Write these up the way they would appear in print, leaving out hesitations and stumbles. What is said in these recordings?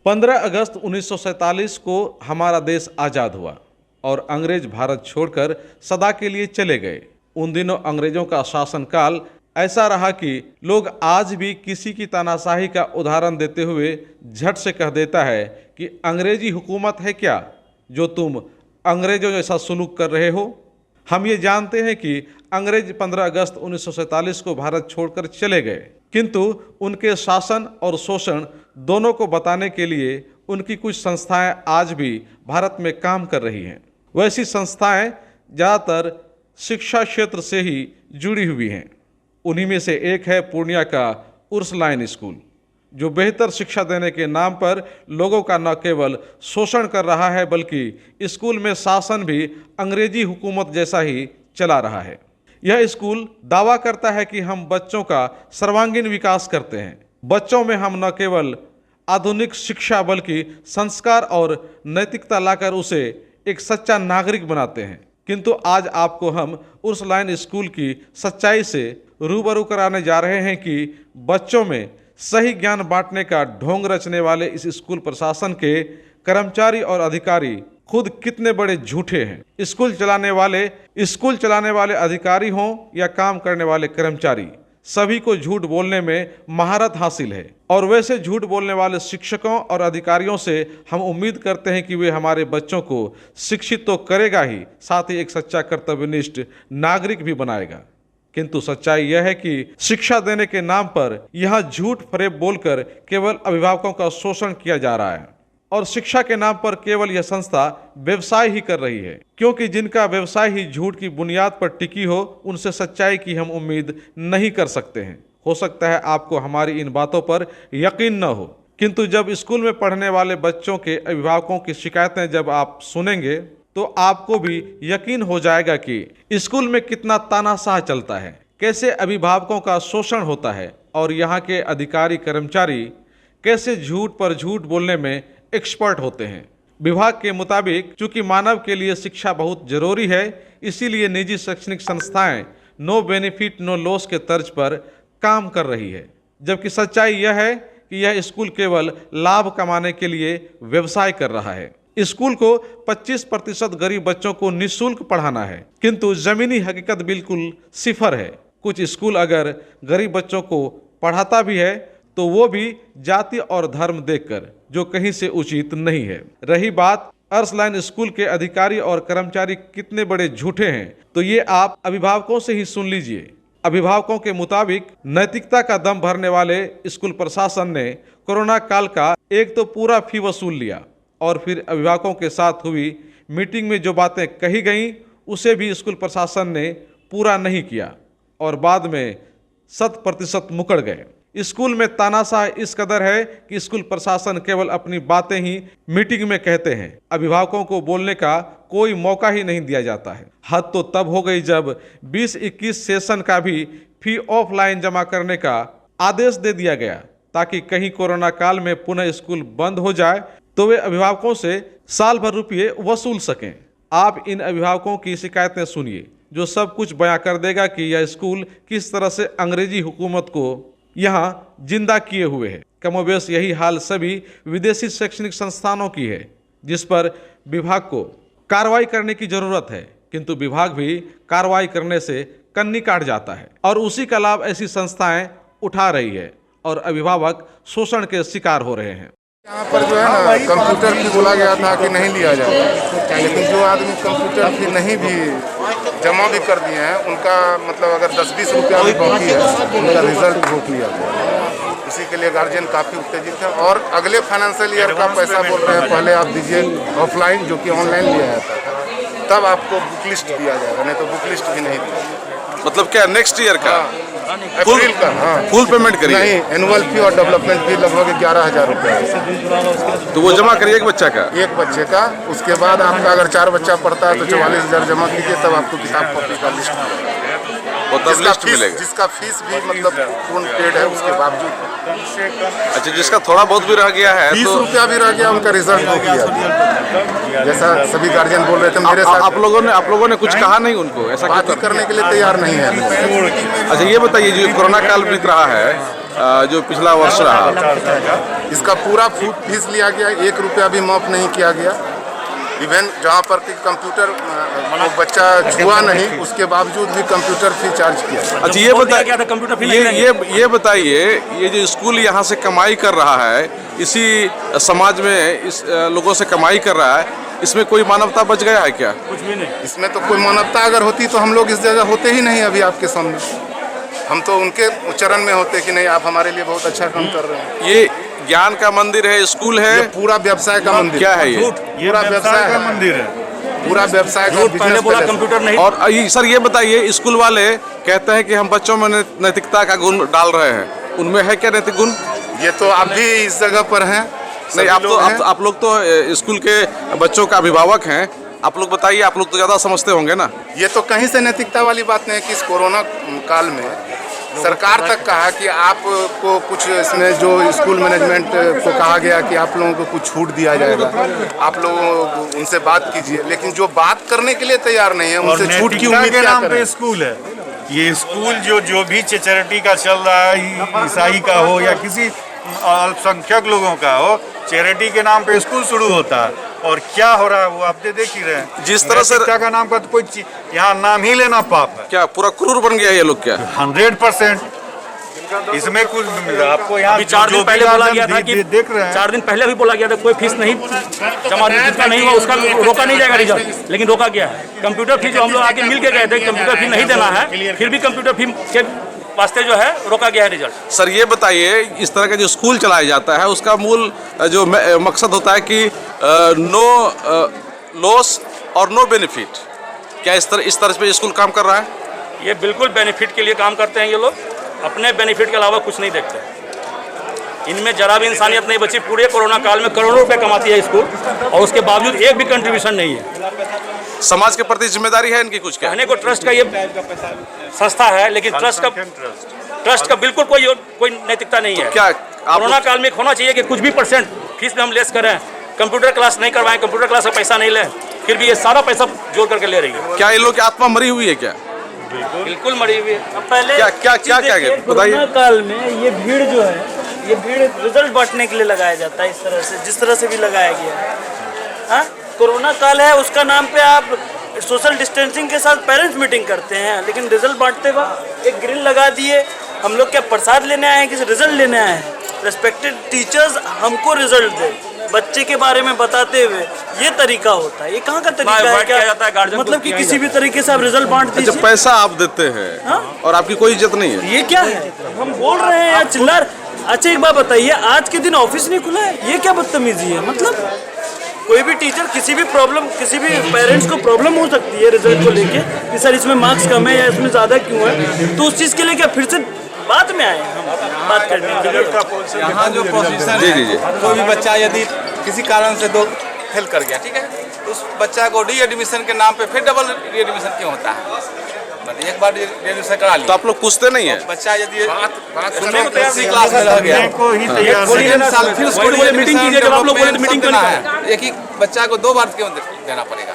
15 अगस्त 1947 को हमारा देश आज़ाद हुआ और अंग्रेज भारत छोड़कर सदा के लिए चले गए। उन दिनों अंग्रेजों का शासनकाल ऐसा रहा कि लोग आज भी किसी की तानाशाही का उदाहरण देते हुए झट से कह देता है कि अंग्रेजी हुकूमत है क्या जो तुम अंग्रेजों जैसा सुलूक कर रहे हो। हम ये जानते हैं कि अंग्रेज 15 अगस्त 1947 को भारत छोड़कर चले गए, किंतु उनके शासन और शोषण दोनों को बताने के लिए उनकी कुछ संस्थाएं आज भी भारत में काम कर रही हैं। वैसी संस्थाएं ज़्यादातर शिक्षा क्षेत्र से ही जुड़ी हुई हैं। उन्हीं में से एक है पूर्णिया का उर्सुलाइन स्कूल, जो बेहतर शिक्षा देने के नाम पर लोगों का न केवल शोषण कर रहा है बल्कि स्कूल में शासन भी अंग्रेजी हुकूमत जैसा ही चला रहा है। यह स्कूल दावा करता है कि हम बच्चों का सर्वांगीण विकास करते हैं। बच्चों में हम न केवल आधुनिक शिक्षा बल्कि संस्कार और नैतिकता लाकर उसे एक सच्चा नागरिक बनाते हैं। किंतु आज आपको हम उर्सुलाइन स्कूल की सच्चाई से रूबरू कराने जा रहे हैं कि बच्चों में सही ज्ञान बांटने का ढोंग रचने वाले इस स्कूल प्रशासन के कर्मचारी और अधिकारी खुद कितने बड़े झूठे हैं। स्कूल चलाने वाले अधिकारी हों या काम करने वाले कर्मचारी, सभी को झूठ बोलने में महारत हासिल है। और वैसे झूठ बोलने वाले शिक्षकों और अधिकारियों से हम उम्मीद करते हैं कि वे हमारे बच्चों को शिक्षित तो करेगा ही, साथ ही एक सच्चा कर्तव्यनिष्ठ नागरिक भी बनाएगा। किंतु सच्चाई यह है कि शिक्षा देने के नाम पर यहाँ झूठ फरेब बोलकर केवल अभिभावकों का शोषण किया जा रहा है और शिक्षा के नाम पर केवल यह संस्था व्यवसाय ही कर रही है, क्योंकि जिनका व्यवसाय ही झूठ की बुनियाद पर टिकी हो उनसे सच्चाई की हम उम्मीद नहीं कर सकते हैं। हो सकता है आपको हमारी इन बातों पर यकीन न हो, किंतु जब स्कूल में पढ़ने वाले बच्चों के अभिभावकों की शिकायतें जब आप सुनेंगे तो आपको भी यकीन हो जाएगा कि स्कूल में कितना तानाशाह चलता है, कैसे अभिभावकों का शोषण होता है और यहाँ के अधिकारी कर्मचारी कैसे झूठ पर झूठ बोलने में एक्सपर्ट होते हैं। विभाग के मुताबिक चूंकि मानव के लिए शिक्षा बहुत जरूरी है, इसीलिए निजी शैक्षणिक संस्थाएं नो बेनिफिट नो लॉस के तर्ज पर काम कर रही है, जबकि सच्चाई यह है कि यह स्कूल केवल लाभ कमाने के लिए व्यवसाय कर रहा है। स्कूल को 25% गरीब बच्चों को निःशुल्क पढ़ाना है, किंतु जमीनी हकीकत बिल्कुल सिफर है। कुछ स्कूल अगर गरीब बच्चों को पढ़ाता भी है तो वो भी जाति और धर्म देखकर, जो कहीं से उचित नहीं है। रही बात उर्सुलाइन स्कूल के अधिकारी और कर्मचारी कितने बड़े झूठे हैं, तो ये आप अभिभावकों से ही सुन लीजिए। अभिभावकों के मुताबिक नैतिकता का दम भरने वाले स्कूल प्रशासन ने कोरोना काल का एक तो पूरा फी वसूल लिया और फिर अभिभावकों के साथ हुई मीटिंग में जो बातें कही गईं उसे भी स्कूल प्रशासन ने पूरा नहीं किया और बाद में 100% मुकर गए। स्कूल में तानाशाह इस कदर है कि स्कूल प्रशासन केवल अपनी बातें ही मीटिंग में कहते हैं, अभिभावकों को बोलने का कोई मौका ही नहीं दिया जाता है। हद तो तब हो गई जब 20-21 सेशन का भी फी ऑफलाइन जमा करने का आदेश दे दिया गया, ताकि कहीं कोरोना काल में पुनः स्कूल बंद हो जाए तो वे अभिभावकों से साल भर रुपये वसूल सकें। आप इन अभिभावकों की शिकायतें सुनिए, जो सब कुछ बयां कर देगा कि यह स्कूल किस तरह से अंग्रेजी हुकूमत को यहाँ जिंदा किए हुए है। कमोबेश यही हाल सभी विदेशी शैक्षणिक संस्थानों की है, जिस पर विभाग को कार्रवाई करने की जरूरत है, किंतु विभाग भी कार्रवाई करने से कन्नी काट जाता है और उसी का लाभ ऐसी संस्थाएं उठा रही है और अभिभावक शोषण के शिकार हो रहे हैं। यहाँ पर जो है ना कंप्यूटर फी बोला गया था कि नहीं लिया जाएगा, लेकिन जो आदमी कंप्यूटर फी नहीं भी जमा भी कर दिए हैं उनका मतलब अगर 10-20 रुपया भी बाकी है उनका रिजल्ट रोक लिया गया। इसी के लिए गार्जियन काफ़ी उत्तेजित है और अगले फाइनेंशियल ईयर का पैसा बोल रहे हैं पहले आप दीजिए ऑफलाइन, जो कि ऑनलाइन लिया जाता था, तब आपको बुक लिस्ट दिया जाएगा, नहीं तो बुक लिस्ट भी नहीं दिया। मतलब क्या नेक्स्ट ईयर का अप्रैल का? हाँ, फुल पेमेंट करिए। नहीं, एनुअल फी और डेवलपमेंट फी लगभग 11,000 रुपया है। तो वो जमा करिए एक बच्चा का? एक बच्चे का। उसके बाद आपका अगर 4 बच्चा पढ़ता है तो 44,000 जमा कीजिए, तब आपको किताब कॉपी का लिस्ट मिलेगा। और तब लिस्ट मिलेगा जिसका फीस भी मतलब पूर्ण पेड है उसके बावजूद। अच्छा, जिसका थोड़ा बहुत भी रह गया है 20 तो रुपया भी रह गया, उनका रिजल्ट हो गया, जैसा सभी गार्जियन बोल रहे थे। मेरे साथ आप लोगों ने कुछ कहा नहीं उनको? ऐसा बात करने के लिए तैयार नहीं है। अच्छा, ये बताइए, जो कोरोना काल बीत रहा है जो पिछला वर्ष रहा। इसका पूरा फीस लिया गया, 1 रुपया भी माफ नहीं किया गया। इवन जहाँ पर कि कंप्यूटर वो बच्चा छुआ नहीं, उसके बावजूद भी कंप्यूटर फी चार्ज किया। अच्छा ये बताइए, ये जो स्कूल यहाँ से कमाई कर रहा है, इसी समाज में इस लोगों से कमाई कर रहा है, इसमें कोई मानवता बच गया है क्या? कुछ भी नहीं। इसमें तो कोई मानवता अगर होती तो हम लोग इस जगह होते ही नहीं। अभी आपके सामने हम तो उनके चरण में होते कि नहीं आप हमारे लिए बहुत अच्छा काम कर रहे हैं। ये ज्ञान का मंदिर है, स्कूल है, ये पूरा व्यवसाय का मंदिर। क्या है ये? पूरा व्यवसाय का मंदिर है, पूरा व्यवसाय का पहले बोला कंप्यूटर नहीं। और सर ये बताइए, स्कूल वाले कहते हैं कि हम बच्चों में नैतिकता का गुण डाल रहे हैं, उनमें है क्या नैतिक गुण? ये तो आप भी इस जगह पर हैं। नहीं, आप लोग तो स्कूल के बच्चों का अभिभावक हैं, आप लोग बताइए, आप लोग तो ज़्यादा समझते होंगे ना। ये तो कहीं से नैतिकता वाली बात नहीं है कि इस कोरोना काल में सरकार तक कहा कि आपको कुछ इसमें जो स्कूल मैनेजमेंट को कहा गया कि आप लोगों को कुछ छूट दिया जाएगा, आप लोग उनसे बात कीजिए, लेकिन जो बात करने के लिए तैयार नहीं है उनसे छूट की उम्मीद क्या करें? स्कूल है ये, स्कूल जो भी चैरिटी का चल रहा है, ईसाई का हो या किसी अल्पसंख्यक लोगों का हो, चैरिटी के नाम पे स्कूल शुरू होता है और क्या हो रहा है वो आप देख ही रहे हैं। जिस तरह से का नाम का तो कोई यहाँ नाम ही लेना पाप है। क्या पूरा क्रूर बन गया ये लोग क्या? 100% इसमें कुछ आपको यहाँ 4 दिन पहले बोला गया था कि देख रहे हैं, 4 दिन पहले भी बोला गया था कोई फीस नहीं जमा, जिसका नहीं हुआ उसका रोका नहीं जाएगा रिजल्ट, लेकिन रोका गया है। कंप्यूटर फी जो हम लोग आके मिल के गए थे, कंप्यूटर फी नहीं देना है, फिर भी कंप्यूटर फी के वास्ते जो है रोका गया है रिजल्ट। सर ये बताइए, इस तरह का जो स्कूल चलाया जाता है उसका मूल जो मकसद होता है कि नो लॉस और नो बेनिफिट, क्या इस तरह पे स्कूल काम कर रहा है? ये बिल्कुल बेनिफिट के लिए काम करते हैं ये लोग, अपने बेनिफिट के अलावा कुछ नहीं देखते। इनमें जरा भी इंसानियत नहीं बची। पूरे कोरोना काल में करोड़ों रुपए कमाती है स्कूल और उसके बावजूद एक भी कंट्रीब्यूशन नहीं है। समाज के प्रति जिम्मेदारी है इनकी कुछ? क्या कहने को ट्रस्ट का ये संस्था है, लेकिन ट्रस्ट का बिल्कुल कोई नैतिकता नहीं है। क्या कोरोना काल में होना चाहिए कि कुछ भी % फीस में हम लेस करें, कंप्यूटर क्लास नहीं करवाएं, कंप्यूटर क्लास का पैसा नहीं लें, फिर भी ये सारा पैसा जोड़ करके ले रही है। क्या इन लोग की आत्मा मरी हुई है क्या? बिल्कुल मरी हुई है। अब पहले क्या बताइए। कोरोना काल में ये भीड़ जो है, ये भीड़ रिजल्ट बांटने के लिए लगाया जाता है, इस तरह से जिस तरह से भी लगाया गया है। हाँ, कोरोना काल है, उसका नाम पे आप सोशल डिस्टेंसिंग के साथ पेरेंट्स मीटिंग करते हैं, लेकिन रिजल्ट बांटते वक्त एक ग्रिल लगा दिए। हम लोग क्या प्रसाद लेने आए हैं कि रिजल्ट लेने आए हैं? रेस्पेक्टेड टीचर्स हमको रिजल्ट दे, बच्चे के बारे में बताते हुए, ये तरीका होता है। ये कहाँ का तरीका है? क्या मतलब कि किसी भी तरीके से आप रिजल्ट बांट दीजिए। जब पैसा आप देते हैं और आपकी कोई इज्जत नहीं है, ये क्या है? हम बोल रहे हैं यार, चिल्ला। अच्छा एक बात बताइए, आज के दिन ऑफिस नहीं खुला है, ये क्या बदतमीजी है? मतलब कोई भी टीचर किसी भी पेरेंट्स को प्रॉब्लम हो सकती है रिजल्ट को लेके कि सर इसमें मार्क्स कम है या इसमें ज़्यादा क्यों है, तो उस चीज़ के लिए क्या फिर से बाद में आए हम बात करने के लिए। यहाँ जो प्रोसीजर जी। कोई भी बच्चा यदि किसी कारण से 2 फेल कर गया, ठीक है, उस बच्चा को री एडमिशन के नाम पे फिर डबल री एडमिशन क्यों होता है? मतलब एक बार री एडमिशन करा लिया तो आप लोग पूछते नहीं है? बच्चा यदि सुनने को तैयार नहीं, क्लास में रह गया, को ही तैयार नहीं। सेकंड साल फिर उसको बोले मीटिंग कीजिए, जब आप लोग बोले तो मीटिंग क्यों देना नहीं है? एक ही बच्चा को 2 बार क्यों देना पड़ेगा?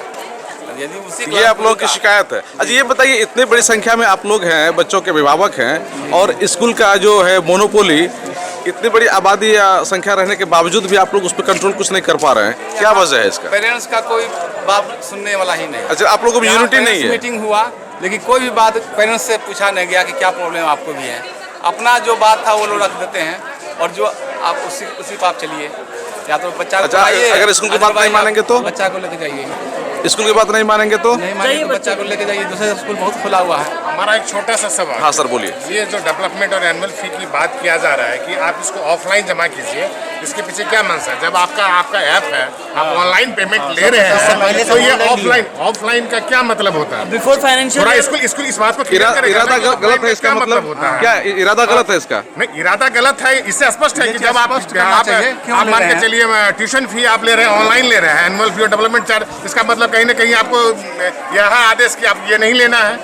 यदि उसी ये आप लोगों की शिकायत है। अच्छा ये बताइए, इतने बड़ी संख्या में आप लोग हैं, बच्चों के अभिभावक हैं, और स्कूल का जो है मोनोपोली, इतनी बड़ी आबादी या संख्या रहने के बावजूद भी आप लोग उस पर कंट्रोल कुछ नहीं कर पा रहे हैं, क्या वजह है इसका? पेरेंट्स का कोई बात सुनने वाला ही नहीं। अच्छा, आप लोगों को यूनिटी नहीं है? मीटिंग हुआ लेकिन कोई भी बात पेरेंट्स से पूछा नहीं गया कि क्या प्रॉब्लम आपको भी है। अपना जो बात था वो लोग रख देते हैं और जो आप उसी पर आप चलिए, या तो बच्चा अच्छा, अगर स्कूल की बात नहीं मानेंगे तो बच्चा को लेके जाइए, स्कूल की बात नहीं मानेंगे तो नहीं मानेंगे तो बच्चा को लेके जाइए। दूसरे स्कूल बहुत खुला हुआ है। हमारा एक छोटा सा सवाल। हाँ सर बोलिए। ये जो डेवलपमेंट और एनुअल फी की बात किया जा रहा है कि आप इसको ऑफलाइन जमा कीजिए, इसके पीछे क्या मंशा है? जब आपका ऐप है, आप ऑनलाइन पेमेंट ले रहे हैं, तो ये ऑफलाइन का क्या मतलब होता है? बिफोर फाइनेंशियल स्कूल इस बात को इरादा गलत है इसका मतलब होता है क्या? इरादा गलत है इसका? नहीं, इरादा गलत है, इससे स्पष्ट है कि जब आप मान के चलिए ट्यूशन फी आप ले रहे हैं, ऑनलाइन ले रहे हैं, एनुअल फी और डेवलपमेंट चार्ज, इसका मतलब कहीं ना कहीं आपको यह आदेश कि आप ये नहीं लेना है,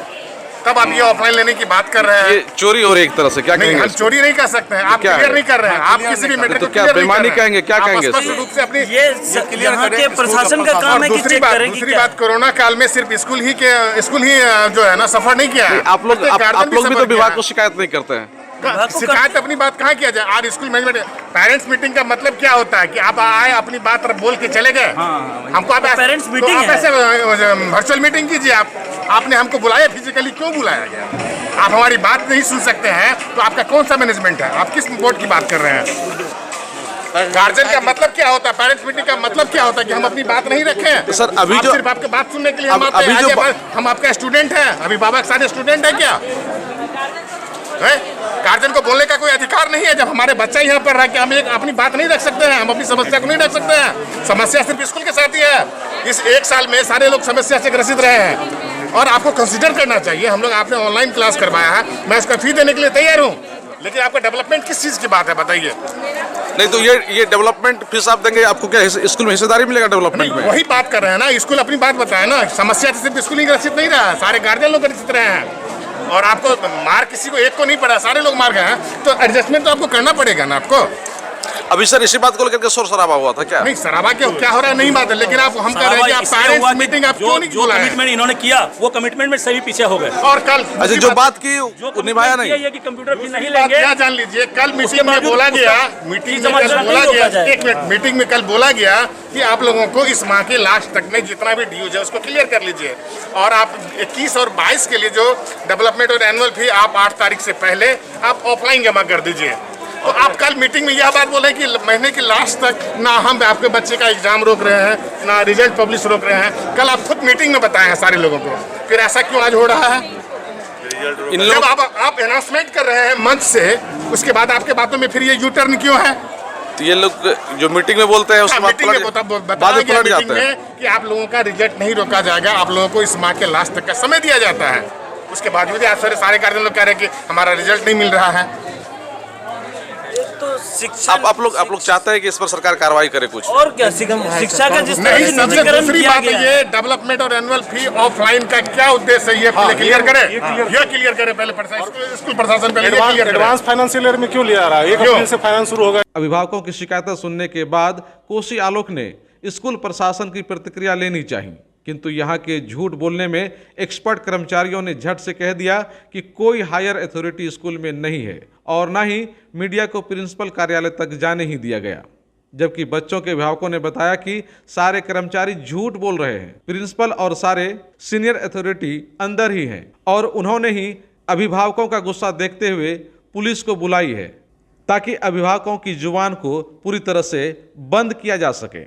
तब आप ये ऑफलाइन लेने की बात कर रहे हैं। ये चोरी हो रही है एक तरह से, क्या नहीं, कहेंगे? हम चोरी नहीं कर सकते हैं, आप क्लियर नहीं कर रहे हैं, आप किसी भी मैटर तो को क्या क्लियर नहीं बेईमानी कर रहे हैं। कहेंगे, क्या आप कहेंगे? स्पष्ट रूप से अपनी ये यहाँ के प्रशासन का काम है कि चेक करें कि दूसरी बात, कोरोना काल में सिर्फ स्कूल ही जो है ना सफर नहीं किया है। आप लोग भी तो विभाग को शिकायत नहीं करते हैं? शिकायत अपनी बात कहाँ किया जाए। आज स्कूल मैनेजमेंट पेरेंट्स मीटिंग का मतलब क्या होता है कि आप आए अपनी बात बोल के चले गए। हमको आप पेरेंट्स मीटिंग आप ऐसे वर्चुअल मीटिंग कीजिए। आपने हमको बुलाया, फिजिकली क्यों बुलाया गया? आप हमारी बात नहीं सुन सकते हैं तो आपका कौन सा मैनेजमेंट है? आप किस बोर्ड की बात कर रहे हैं? गार्जियन का मतलब क्या होता है? पेरेंट्स मीटिंग का मतलब क्या होता है कि हम अपनी बात नहीं रखें? तो सर अभी जो सिर्फ आपके बात सुनने के लिए हम आते हैं। हम आपका स्टूडेंट है, अभिभावक के सारे स्टूडेंट है क्या? गार्जियन को बोलने का कोई अधिकार नहीं है। जब हमारे बच्चा यहाँ पर रह के हम एक अपनी बात नहीं रख सकते हैं, हम अपनी समस्या को नहीं रख सकते हैं। समस्या सिर्फ स्कूल के साथ ही है। इस एक साल में सारे लोग समस्या से ग्रसित रहे हैं और आपको कंसीडर करना चाहिए। हम लोग आपने ऑनलाइन क्लास करवाया है, मैं इसका फी देने के लिए तैयार हूँ, लेकिन आपका डेवलपमेंट किस चीज़ की बात है बताइए? नहीं तो ये डेवलपमेंट फीस आप देंगे, आपको क्या स्कूल में हिस्सेदारी मिलेगा डेवलपमेंट में? वही बात कर रहे हैं ना, स्कूल अपनी बात बताए ना। समस्या से सिर्फ स्कूल ही ग्रसित नहीं रहा है, सारे गार्जियन लोग ग्रसित रहे हैं। और आपको मार किसी को एक को नहीं पड़ा, सारे लोग मार गए हैं, तो एडजस्टमेंट तो आपको करना पड़ेगा ना आपको। अभी सर इसी बात को लेकर के शोर शराबा हुआ था क्या? नहीं शराबा क्या हो रहा है नहीं बात है, लेकिन आप हम कह रहे हैं कि आप पेरेंट्स मीटिंग आप क्यों नहीं जो बुलाए? कमिटमेंट इन्होंने किया वो कमिटमेंट में सभी पीछे हो गए। और कल अच्छा जो बात की वो निभाया नहीं। ये कि कंप्यूटर फी नहीं बात लेंगे। क्या जान लीजिए, कल मीटिंग में बोला गया, मीटिंग में कल बोला गया, एक मिनट, मीटिंग में कल बोला गया कि आप लोगों को इस माह के लास्ट तक में जितना भी ड्यूज है उसको क्लियर कर लीजिए। और आप 21 और 22 के लिए जो डेवलपमेंट और एनुअल फी आप 8 तारीख से पहले आप ऑफलाइन जमा कर दीजिए। तो आप कल मीटिंग में यह बात बोले कि महीने के लास्ट तक ना हम आपके बच्चे का एग्जाम रोक रहे हैं, ना रिजल्ट पब्लिश रोक रहे हैं। कल आप खुद मीटिंग में बताए हैं सारे लोगों को, फिर ऐसा क्यों आज हो रहा है? जब आप अनाउंसमेंट कर रहे हैं मंच से, उसके बाद आपके बातों में फिर ये यू टर्न क्यों है? तो ये लोग जो मीटिंग में बोलते हैं उसके बाद मीटिंग में बताया गया मीटिंग में कि आप लोगों का रिजल्ट नहीं रोका जाएगा, आप लोगों को इस माह के लास्ट तक का समय दिया जाता है। उसके बावजूद आज सारे गार्जियन लोग कह रहे हैं कि हमारा रिजल्ट नहीं मिल रहा है। तो शिक्षा आप लोग चाहते हैं कि इस पर सरकार कार्रवाई करे कुछ? और क्या शिक्षा का जिस तरह नहीं, से सबसे निजीकरण दूसरी किया बात गया है। ये डेवलपमेंट और एनुअल फी ऑफलाइन का क्या उद्देश्य है, ये पहले क्लियर करें। ये क्लियर करें पहले स्कूल प्रशासन पहले क्लियर करें। एडवांस फाइनेंशियल ईयर में क्यों ले आ रहा है? 1 अप्रैल से फाइनेंस शुरू होगा। अभिभावकों की शिकायतें सुनने के बाद कोसी आलोक ने स्कूल प्रशासन की प्रतिक्रिया लेनी चाहिए, किंतु यहाँ के झूठ बोलने में एक्सपर्ट कर्मचारियों ने झट से कह दिया कि कोई हायर अथॉरिटी स्कूल में नहीं है और न ही मीडिया को प्रिंसिपल कार्यालय तक जाने ही दिया गया। जबकि बच्चों के अभिभावकों ने बताया कि सारे कर्मचारी झूठ बोल रहे हैं, प्रिंसिपल और सारे सीनियर अथॉरिटी अंदर ही हैं और उन्होंने ही अभिभावकों का गुस्सा देखते हुए पुलिस को बुलाई है ताकि अभिभावकों की जुबान को पूरी तरह से बंद किया जा सके।